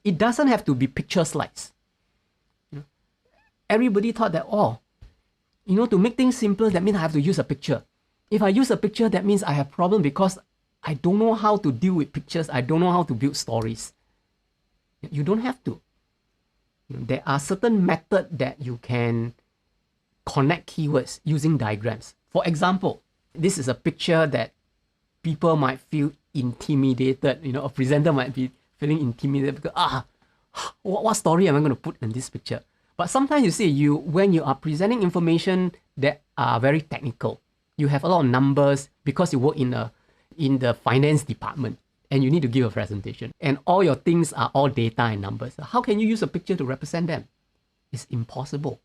It doesn't have to be picture slides. Everybody thought that, oh, to make things simpler, that means I have to use a picture. If I use a picture, that means I have problem because I don't know how to deal with pictures. I don't know how to build stories. You don't have to. There are certain methods that you can connect keywords using diagrams. For example, this is a picture that people might feel intimidated. A presenter might be feeling intimidated because, what story am I going to put in this picture? But sometimes you see, when you are presenting information that are very technical, you have a lot of numbers because you work in the finance department and you need to give a presentation. And all your things are all data and numbers. How can you use a picture to represent them? It's impossible.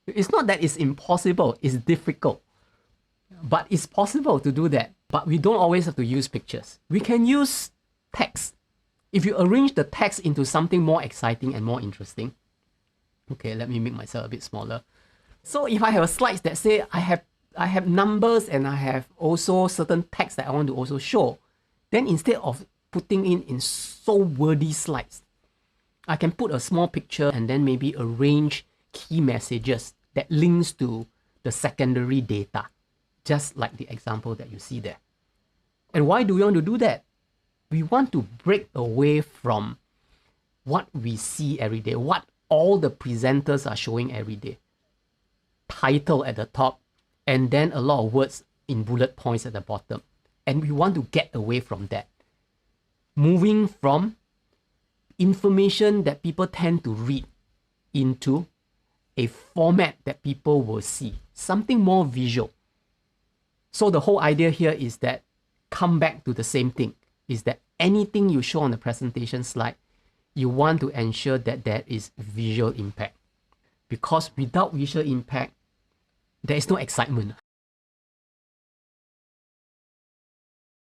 It's not that it's impossible, it's difficult. But it's possible to do that. But we don't always have to use pictures. We can use text. If you arrange the text into something more exciting and more interesting. Okay, let me make myself a bit smaller. So if I have a slides that say I have numbers and I have also certain text that I want to also show, then instead of putting in so wordy slides, I can put a small picture and then maybe arrange key messages that links to the secondary data, just like the example that you see there. And why do we want to do that? We want to break away from what we see every day, what all the presenters are showing every day. Title at the top, and then a lot of words in bullet points at the bottom. And we want to get away from that. Moving from information that people tend to read into a format that people will see. Something more visual. So the whole idea here is that, come back to the same thing, is that anything you show on the presentation slide, you want to ensure that there is visual impact. Because without visual impact, there is no excitement.